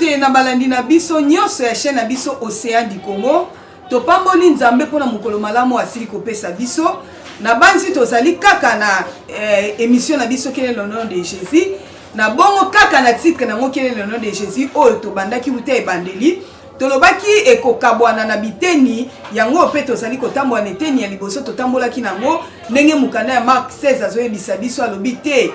Mbote na balandi na biso nyonso ya chaîne na biso Océan du Congo. Topamboli nzambe pona mukolo malamu asili kopesa biso. Na banzi tozali kaka na émission na biso Quel est le nom de Jésus. Na bongo kaka na titre na Quel est le nom de Jésus oyo tobandaki ute ebandeli. Tolobaki ekokabwana na biteni yango pe tozali kotambola neteni ya liboso totambolaki nango ndenge mukanda ya Mark 16 azoyebisa biso alobi te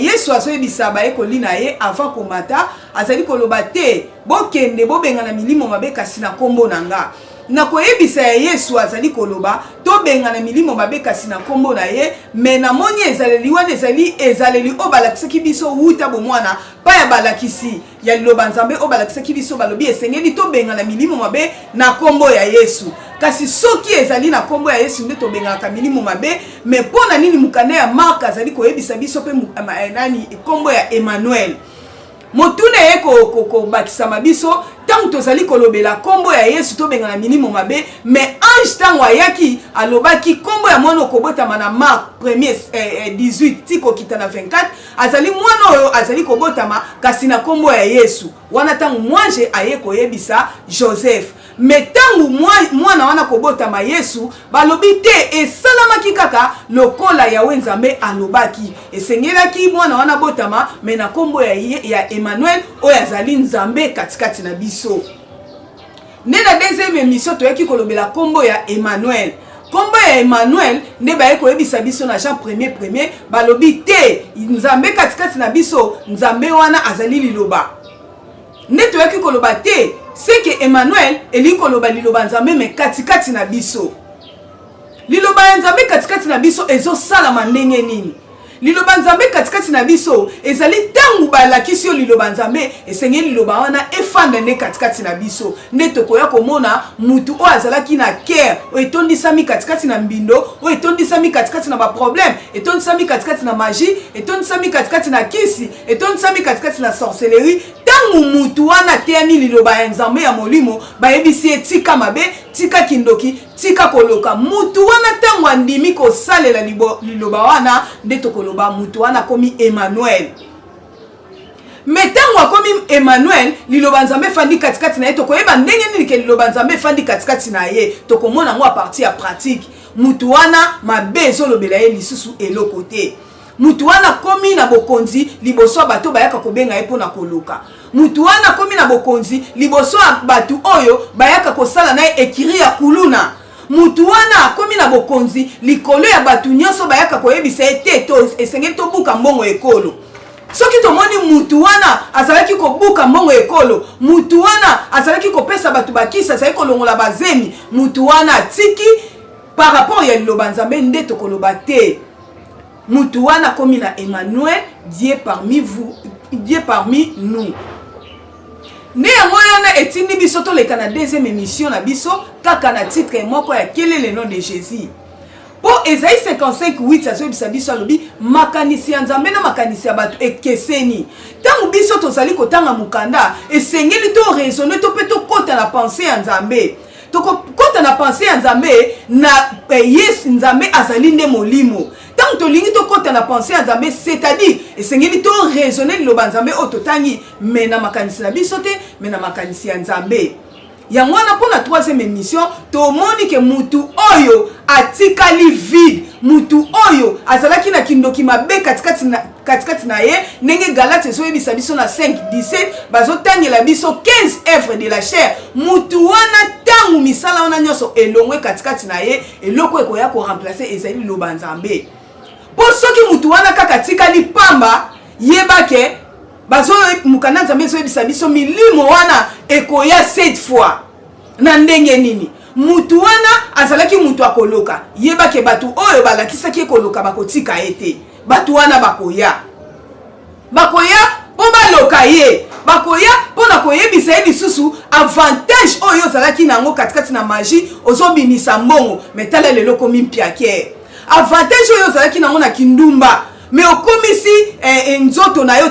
Yesu azoyebisa baye kolina ye avant komata azali koloba te bokende bobenga na milimo mabe kasi na kombo nanga na koyebisa ya Yesu azali koloba to benga na milimo mabe kasi na kombo na ye me na moni ezaleli wana ezaleli obalakisaki biso wuta bomwana pa ya balakisi ya liloba nzambe obalakisaki biso balobi esengeli to benga na milimo mabe na kombo ya Yesu kasi soki ezali na kombo ya Yesu nde to benga ka milimo mabe me pona nini mukanda ya Mark azali koyebisa biso pe nani kombo ya Emmanuel motune eko bakisa mabiso tangu tozali kolobela kombo ya Yesu to benga na milimo mabe mais ange tango ayaki alobaki kombo ya mwana kobota mana Mark 18 tiko kitana 24 azali mwana oyo azali kobotama kasi na kombo ya Yesu wana tangu mwanje aye koyebisa Joseph metangu mwana wana kobotama Yesu balobi te esalamaki kaka lokola ya wenzambe alobaki esengelaki mwana wana botama me na kombo ya Emmanuel oyo azali nzambe katikati na biso nena deuxième émission toyaki kolobela kombo ya Emmanuel kombo ya Emmanuel nde baye koyebisa biso na Jean 1er balobi te nzambe katikati na biso nzambe wana azali liloba nde toyaki koloba te c'est que Emmanuel eli koloba liloba nzambe me katikati na biso liloba nzambe katikati na biso ezo salama ndenge nini liloba nzambe katikati na biso ezali tangu balakisi yo liloba nzambe esengeli liloba wana efanda nde katikati na biso nde tokoya komona mutu o azalaki na care o etondisami katikati na mbindo o etondisami katikati na ba problème etondisami katikati na magie etondisami katikati na kisi etondisami katikati na sorcellerie tangu mutu wana teyani liloba ya nzambe ya molimo bayebisi etika mabe tika kindoki tika koloka mutu wana tangu andimi kosalela liloba wana nde tokoloba mutu wana komi Emmanuel metango akomi Emmanuel liloba nzambe fandi katikati na ye tokoyeba ndenge nini ke liloba nzambe fandi katikati na ye tokomona ngo a partir ya pratique mutu wana mabe ezolobela ye lisusu eloko te mutu wana komi na bokonzi liboso bato bayaka kobenga ye pona koluka mutu wana komi na bokonzi liboso batu oyo bayaka kosala na ye ekiri ya kuluna mutu wana komi na bokonzi likolo ya batu nyonso bayaka koyebisa ye te to esengeli tobuka mbongo ekolo soki tomoni mutu wana azalaki kobuka mbongo ekolo mutu wana azalaki kopesa batu bakisa azalaki kolongola bazemi mutu wana tiki par rapport ya liloba nzambe nde tokoloba te mutu wana komi na Emmanuel Dieu parmi nous ne yango yana etindi biso toleka na deuxième émission na biso kaka na titre moko ya Quel est le nom de Jésus po Esaïe 55:8 azoyebisa biso alobi makanisi ya nzambe na makanisi ya bato ekeseni tangu biso tozali kotanga mukanda esengeli to raisonner to pe to kota na pensée ya nzambe tokota na pensée ya nzambe na Yesu nzambe azali nde molimo tangu tolingi tokota na pensée ya nzambe c'est-à-dire esengeli to raisonner liloba nzambe o totangi me na makanisi na biso te me na makanisi ya nzambe yango wana pona troisième émission tomoni ke mutu oyo atikali vide mutu oyo azalaki na kindoki mabe katikati na ye ndenge Galate ezoyebisa biso na 5:17 bazotangela biso 15 œuvres de la chair mutu wana tangu misala wana nyonso elongwe katikati na ye eloko ekoya ko remplacer ezali liloba nzambe po soki mutu wana kaka tikali pamba yebake bazo mukanda nzambe ezoyebisa biso milimo wana ekoya 7 fois na ndenge nini mutu wana azalaki mutu akoloka yebake batu oyo balakisaki ekoloka bakotika ete batu wana bakoya po baloka ye bakoya pona koyebisa ye lisusu avantage oyo ozalaki nango katikati na magie ozobimisa mbongo metala lelo komi mpiake avantage oyo ozalaki nango na kindumba mais okomisi nzoto na yo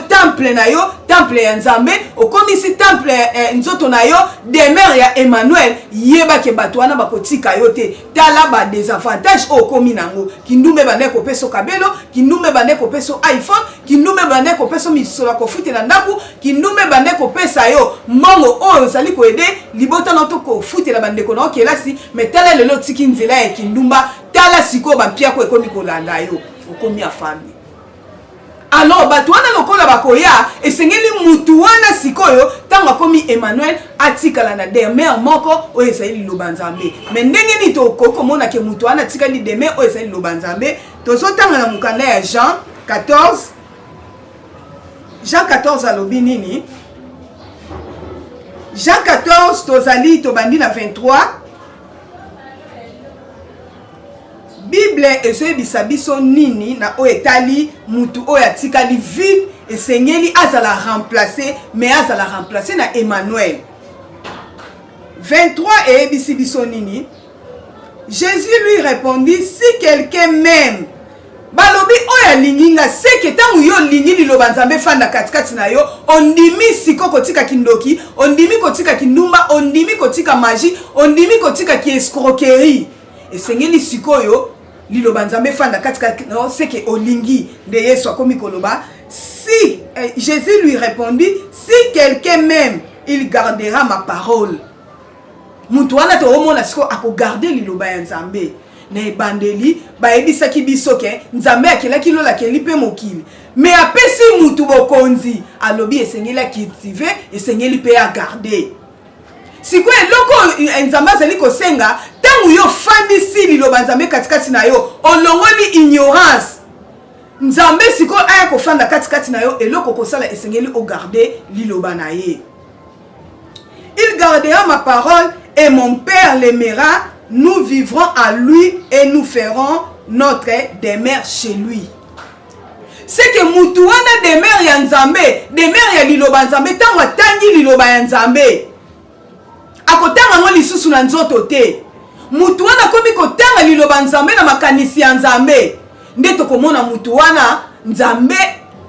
temple ya Nzambe, okomisi temple nzoto na yo demeure ya Emmanuel, yeba ke bato wana bakotika yo te. Tala ba désavantage okomi nango. Kindumbe bande ko peso kabelo, kindumbe bande ko peso iPhone, kindumbe bande ko peso misolo ko fute na ndaku, kindumbe bande ko pesa yo mbongo oyo zali ko ede libota na to ko fute na bande ko na kelasi, mais tala lelo tiki nzela ya kindumba, tala siko ba pia ko ekomi ko landa yo, okomi afami. Alors bato wana lokola bakoya esengeli mutu wana sikoyo tanga komi Emmanuel atikala na demeure moko o ezali liloba Nzambe. Mais ndenge ni to kokomona ke mutu wana atikali demeure o ezali liloba Nzambe, tozo tanga na mukanda ya Jean 14 alobi nini? Jean 14 tozali tobandi na 23. Bible ezoyebisa biso nini na o etali mutu o yatikali vide esengeli azala remplacer, mais azala remplacer na Emmanuel. 23 eyebisi biso nini? Jésus lui répondit, si quelqu'un m'aime, balobi oya linginga seke tangu yo lingi liloba Nzambe fanda katikati na yo, ondimi siko kotika kindoki, ondimi kotika kindumba, ondimi kotika magie, ondimi kotika ki escroquerie. Esengeli sikoyo liloba Nzambe fanda katikati na yo seke olingi de Yesu akomi koloba. Si Jésus lui répondit, si quelqu'un m'aime, il gardera ma parole. Mutu wana to omona siko ako garder liloba ya Nzambe. Na ebandeli ba ebisaki biso ke Nzambe akelaki lola ke lipe mokili, mais apesi mutu bokonzi alobi esengeli cultiver, esengeli pe a garder. Siko eloko Nzambe azali kosenga tangu yo fandisi liloba Nzambe katikati na yo olongoli ignorance. Nzambe siko aya kofanda katikati na yo eloko kosala esengeli o garder liloba na ye. Il gardera ma parole et mon Père l'aimera. Nous vivrons à lui et nous ferons notre demeure chez lui. C'est que mutu wana demeure ya Nzambe, demeure ya liloba Nzambe, tango tangi liloba ya Nzambe. Akotanga ngo lisusu na nzoto te. Mutu wana komi kotanga liloba Nzambe na makanisi ya Nzambe. Nde tokomona mutu wana Nzambe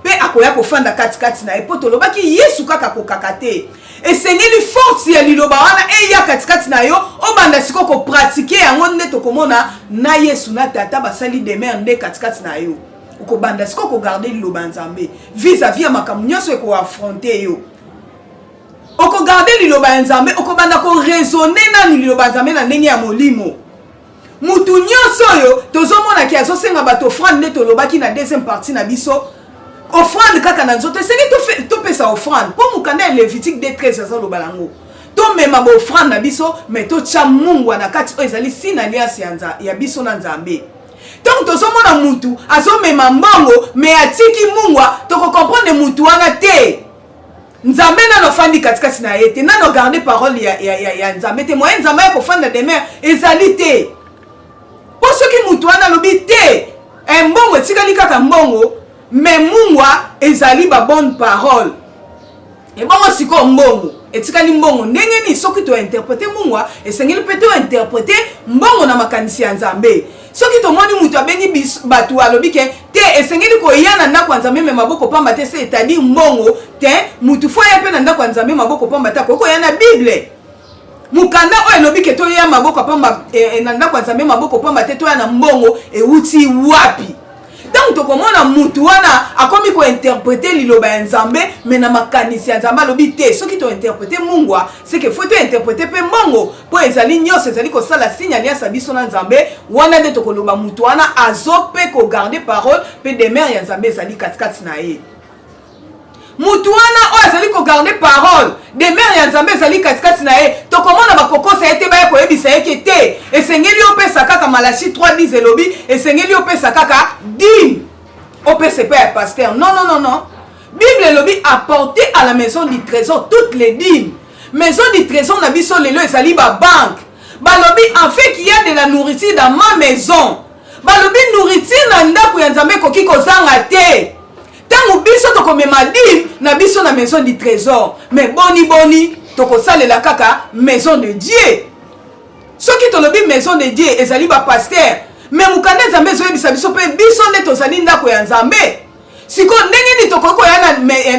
pe akoya kofanda katikati na epo tolobaki Yesu kaka kokaka te. Esengeli force ya liloba wana eya katikati na yo obanda siko ko pratiquer yango nde tokomona na Yesu na tata basali demeure nde katikati na yo. Okobanda siko ko garder liloba Nzambe vis-à-vis ya makambo nyonso eko affronter yo. Oko garder liloba Nzambe, okobanda ko raisonner na liloba Nzambe na ndenge ya molimo. Mutu nyonso yo tozomona ki azosenga bato offrande nde tolobaki na deuxième partie na biso. Offrande kaka na nzoto esengeli to pesa offrande po mukanda ya Lévitique de 13 azalo balango. To mema bo offrande na biso mais to tcha Mungu na kati o ezali sina alliance ya biso na Nzambe. Donc tozomona mutu azomema mbongo mais atiki Mungu to ko comprendre mutu wana te. Nzambe nano fandi katikati na yete nano garder parole ya Nzambe te moyen Nzambe ko fanda demeure ezali te. Po soki mutu wana lobi te mbongo etikali kaka mbongo, mais Mungu ezali ba bonne parole. Et bon siko mbongo etikali mbongo ndenge ni soki to interpréter Mungu esengeli pe to interpréter mbongo na makanisi ya Nzambe. Soki to moni mutu abengi batu alobi ke te esengeli ko yana ndako Nzambe me maboko pamba te, c'est-à-dire mbongo te mutu fo ya pe na ndako Nzambe maboko pamba ta ko yana Bible. Mukanda o elobi ke to ya maboko pamba na ndako Nzambe maboko pamba te to yana mbongo euti wapi. Donc tokomona mutu wana akomi ko interpréter liloba ya Nzambe mais na makanisi ya Nzambe alobi te. Soki to interpréter Mungu c'est que faut to interpréter pe mbongo po ezali nyonso ezali ko sala signe alliance biso na Nzambe wana nde tokoloba mutu wana azope ko garder parole pe demeure ya Nzambe ezali katikati na ye. Mutu wana o ezali ko garder parole demeure ya Nzambe ezali katikati na ye tokomona bakokosa ete ba ko yebisa yeke te esengeli opesa kaka Malachi 3:10 elobi esengeli opesa kaka dîme opesa pa ya pasteur. Non. Bible elobi apporter à la maison du trésor toutes les dîmes. Maison du trésor na biso lelo ezali ba banque. Balobi en fait qu'il y a de la nourriture dans ma maison. Balobi nourriture na ndako ya Nzambe koki kozanga te. Tango biso tokomema dîme na biso na maison du trésor, mais boni tokosalela kaka maison de Dieu. Soki tolobi maison de Dieu ezali ba pasteur, mais mukanda Nzambe zoyebisa biso pe biso nde tozali ndako ya Nzambe. siko ndenge ni toko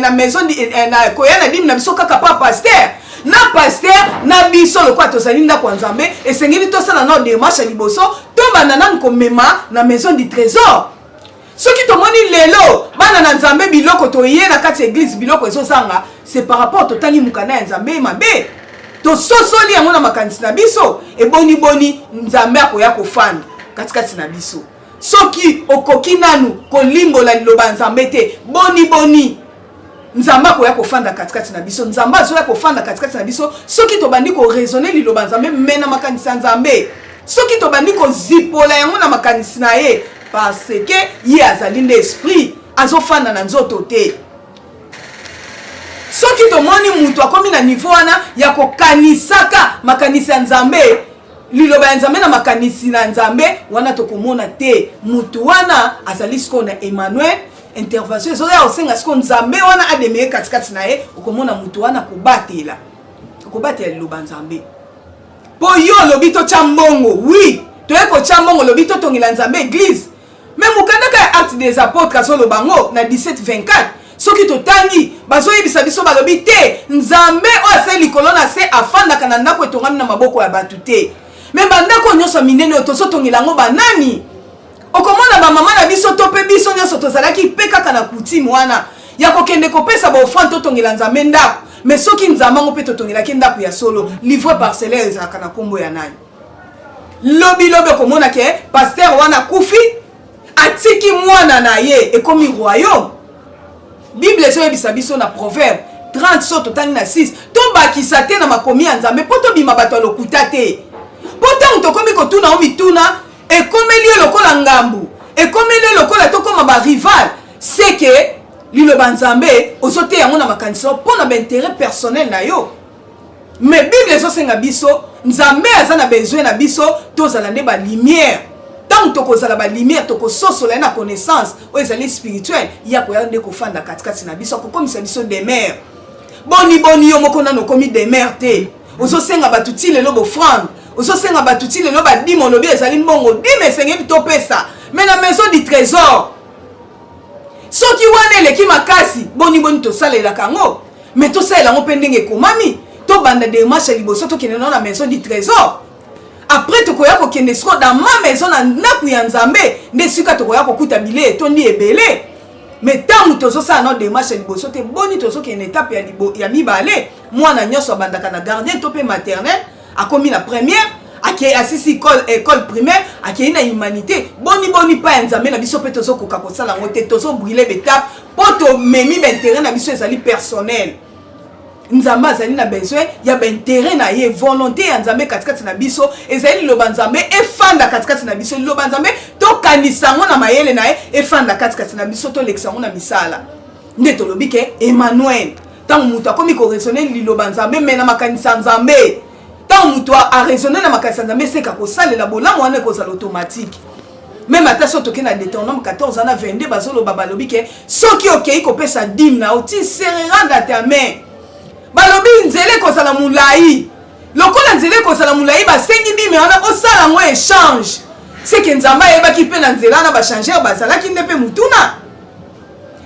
na maison na koyana dim na biso kaka pa pasteur na pasteur na biso lokwa tozali ndako ya Nzambe esengeli tosala na démarche liboso to banana komema na maison du trésor. Soki tomoni lelo bana na Nzambe biloko toye na kati église biloko ezosanga c'est par rapport totali mukana ya Nzambe mabe to sosoli yango na makanisi na biso e boni Nzambe akoya kofanda katikati na biso. Soki okoki nanu kolimbola liloba Nzambe te boni Nzambe akoya kofanda katikati na biso. Nzambe azoya kofanda katikati na biso soki tobandi ko raisonner liloba Nzambe mena makanisi ya Nzambe. Soki tobandi ko zipola yango na makanisi na ye parce que ye azali nde esprit azofanda na nzoto te. Soki tomoni mutu akomi na niveau wana ya kokanisaka makanisi ya Nzambe liloba ya Nzambe na makanisi na Nzambe wana tokomona te. Mutu wana azali siko na Emmanuel intervention ezoya osenga siko Nzambe wana ademeye katikati na ye okomona mutu wana kobatela liloba Nzambe. Po yo lobi to chambongo oui toye ko chambongo lobi to tongela Nzambe église. Mais mukandaka ya acte des apôtres kasolo bango na 17-24 soki totangi bazoyebisa biso balobi te Nzambe oyo asali likolo na se afandaka na ndako etongami na maboko ya bato te. Me bandako nyonso minene oyo tozotongela yango banani okomona bamama na biso to mpe biso nyonso tozalaki mpe kaka na kutime wana ya kokende kopesa baofrande totongela Nzambe ndako. Me soki Nzambe yango mpe totongelaki ndako ya solo livre parcellaire ezalaka na kombo ya nani? Lobi okomona ke pasteur wana kufi atiki mwana na ye ekomi royaume. Bible ezoyebisa biso na proverbe 30 so totangi na 6 tobakisa te na makomi ya Nzambe po tobima bato ya lokuta te. Po ntango tokomi kotuna o mituna ekomeli yo lokola ngambu ekomeli yo lokola tokoma barival seke liloba Nzambe ozote yango na makanisi mpo na baintérêt personnel na yo. Mais Bible ezosenga biso Nzambe aza na besoin na biso tozala nde balumière. Tant tokozala balumière tokososola na connaissance oyo ezali spirituelle ya koya nde kofanda katikati na biso kokomisa biso des mères. Boni yo moko nano komi des mères te. Ozosenga batuti lelo bofrande ozosenga batuti lelo badimo lobi ezali mbongo dime esengeli topesa mais na maison du trésor soki wana eleki makasi boni tosalelaka yango mais tosalela yango mpe ndenge ekomami tobanda démarche liboso tokende na maison du trésor. Après tokoya kokende siko dans ma maison na ndako ya Nzambe nde sika tokoya kokuta bile etondi ebele. Mais tant tozosala na démarche liboso te boni tozokende étape ya mibale mwana nyonso abandaka na gardien to pe maternel akomi na première ake asisi école primaire ake na humanité boni pa ya Nzambe na biso pe tozokoka kosala ngo te tozobrûler betape po to memi b'intérêt na biso ezali personnel. Nzambe azali na besoin ya b'intérêt na ye volonté ya Nzambe katikati na biso ezali liloba Nzambe efanda katikati na biso liloba Nzambe tokanisa ngo na mayele na ye efanda katikati na biso tolekisa ngo na misala nde tolobi ke Emmanuel tant mutu akomi ko raisonner liloba Nzambe mena makanisa Nzambe tant mutu a raisonner na makanisa Nzambe seka kosalela bolamu wana kozala automatique. Même ata so toke na Deutéronome 14 na 22 bazoloba balobi ke soki okei kopesa dîme na oti serrera dans ta main. Balobi nzele kozala mulai lokola nzele kozala mulai basengi dîme wana osala ngo échange c'est que Nzambe ayebaki pe na nzela na ba changer bazalaki nde pe mutuna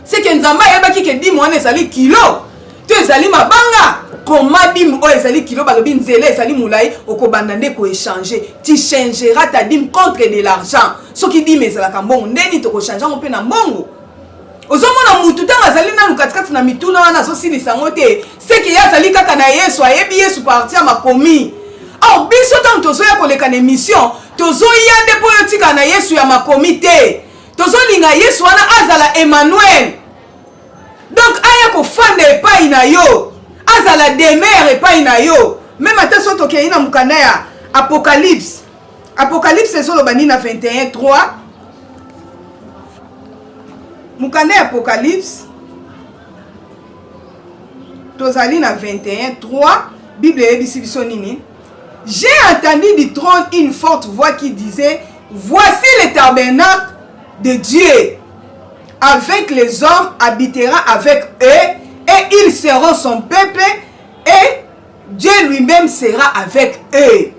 c'est que Nzambe ayebaki ke dîme wana ezali kilo to ezali mabanga koma dîme o ezali kilo balobi nzela ezali mulai okobanda nde ko échanger tu changeras ta dîme contre de l'argent soki dîme ezalaka mbongo ndeni to ko changer ngo pe na mbongo. Ozomona mutu tanga azali na lukatikati na mituna wana azosilisa ngo te seki ye azali kaka na Yesu ayebi Yesu partir makomi. Or biso tango tozoya koleka na émission tozoya nde po yo tika na Yesu ya makomi te tozolinga Yesu wana azala Emmanuel. Donc aya kofanda epai na yo azala demeure epai na yo. Même ata so tokei na mukanda ya Apocalypse ezoloba nini na 21:3 mukanda ya Apocalypse tozali na 21:3 Bible yebisi biso nini? J'ai entendu du trône une forte voix qui disait voici le tabernacle de Dieu avec les hommes habitera avec eux et ils seront son peuple et Dieu lui-même sera avec eux.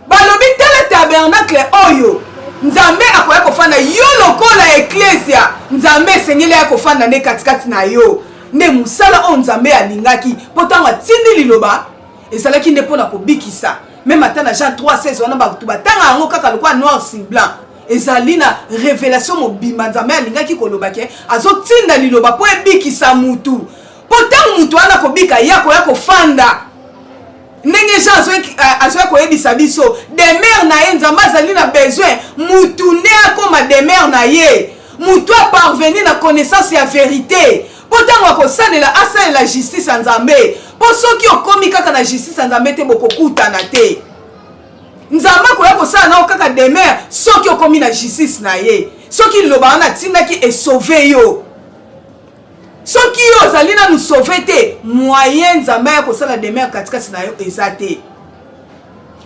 Balobi tele tabernacle oyo nzambe akoya kofanda yo lokola ecclesia nzambe esengeli ya kofanda nde katikati na yo nde musala oyo nzambe alingaki mpo ntango atindi liloba ezalaki nde mpo na kobikisa meme ata na Jean 3:16 wana bato batanga yango kaka lokola noir sur blanc ezali na révélation mobimba nzambe alingaki koloba ke azotinda liloba mpo ebikisa mutu mpo ntango mutu wana kobika ye akoya kofanda ndenge Jean azoya koyebisa biso demeure na ye nzambe azali na besoin mutu nde akoma demeure na ye mutu aparvenir na connaissance ya vérité mpo ntango akosalela asalela justice ya nzambe mpo soki okomi kaka na justice ya nzambe te bokokutana te nzambe akoya kosala nao kaka demeure soki okomi na justice na ye soki liloba wana atindaki esauve yo soki yo ozali nanu sauve te moyen nzambe ya kosala demeure katikati na yo eza te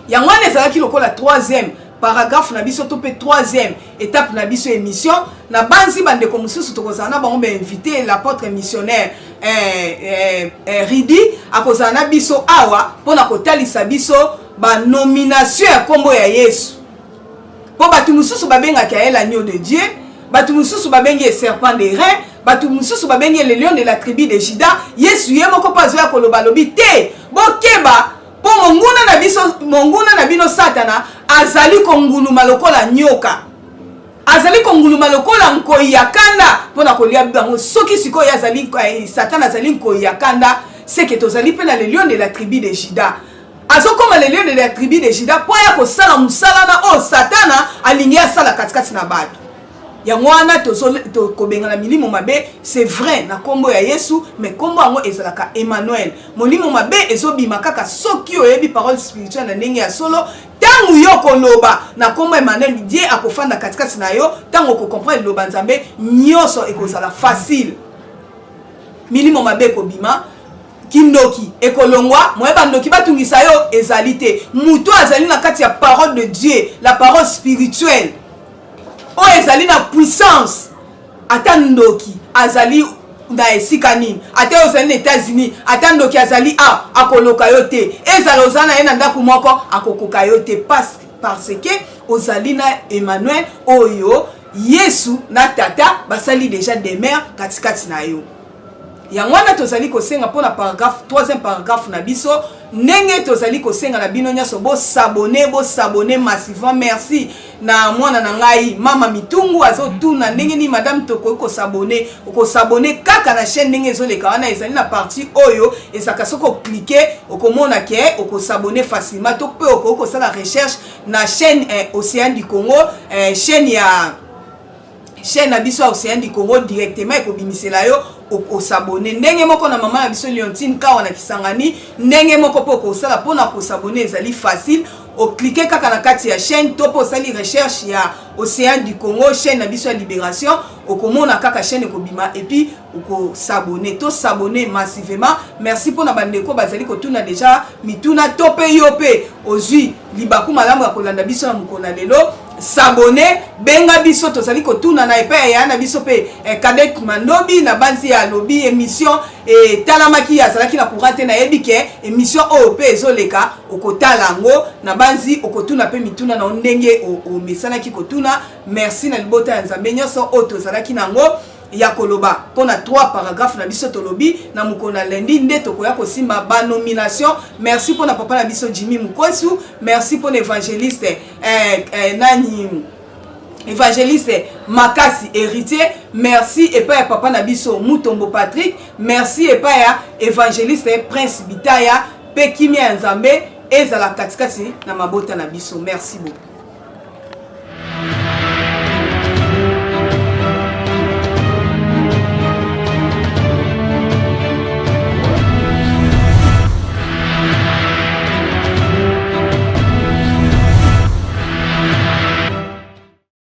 yango wana ezalaki lokola 3e paragraphe na biso to pe 3e étape na biso émission na banzi bandeko mosusu tokozala na bango bainvité l'apôtre missionnaire Ridi akozala na biso awa mpona kotalisa biso banomination ya nkombo ya Yesu mpo bato mosusu babengaki ya l'agneau de Dieu bato mosusu babengi ye serpent de rein bato mosusu babengi le lion de la tribu de Juda Yesu ye moko mpo azoya koloba lobi te bokeba mpo monguna na bino satana azali konguluma lokola nyoka azali konguluma lokola nkoi ya kanda mpona kolia bango soki sikoyo azali satana azali nkoi ya kanda seke tozali mpe na le lion de la tribu de Juda azokoma le lion de la tribu de Juda mpo ya kosala mosala na oyo satana alingi asala katikati na bato yango wana tokobengana milimo mabe c'est vrai na kombo ya Yesu mais kombo yango ezalaka Emmanuel molimo mabe ezobima kaka soki oyebi parole spirituelle na ndenge ya solo tangu yo koloba na kombo Emmanuel Dieu akofanda katikati na yo tango ko comprendre loba nzambe nyonso ekozala facile milimo mabe kobima kindoki ekolongwa moyeba ndoki batungisa yo ezali te muto azali na kati ya parole de Dieu la parole spirituelle o ezali na puissance ata ndoki azali na esika nini ata ozali na États-Unis ata ndoki azali akoloka yo te ezala ozala na ye na ndako moko akokoka yo te parce que ozali na Emmanuel oyo Yesu na tata basali déjà demeure katikati na yo yango wana tozali kosenga mpona paragraphe 3e paragraphe na biso ndenge tozali kosenga na bino nyonso bosabone massivement merci na mwana na ngai mama mitungu azotuna ndenge ni madame tokoki kosabone kaka na chaîne ndenge ezoleka wana ezali na partie oyo ezaka soki oklike okomona ke okosabone facilement to mpe okoki kosala recherche na chaîne Océan du Congo chaîne na biso Océan du Congo directement ekobimisela yo okosabone ndenge moko na mama na biso Leontine Kawa na Kisangani ndenge moko po kosala pona kosabone ezali facile okliquer kaka na kati ya chaîne to po sali recherche ya Océan du Congo chaîne na biso ya Libération okomona kaka chaîne ekobima et puis okosabone to s'abonner massivement merci pona bandeko bazali kotuna déjà mituna tope yope ozui libaku malamu ya kolanda biso na mukona lelo s'abonner benga biso tozali kotuna na epe ya na biso pe Cadet Mandobi na banzi ya lobby émission et talamaki azalaki na kurate na yebike émission OP ezoleka okotala ngo na banzi okotuna pe mituna na ndenge o mesanaki kotuna merci na libota ya nzambe nyonso o tozalaki nango ya koloba pona 3 paragraphe na biso tolobi na mukona lundi nde tokoya kosimba ba nomination merci pona papa na biso Jimmy Mukosu merci pona évangéliste évangéliste Makasi héritier merci et pas papa na biso Mutombo Patrick merci et pas évangéliste Prince Bitaya Pekimia Nzambe ezala katikati na mabota na biso merci beaucoup.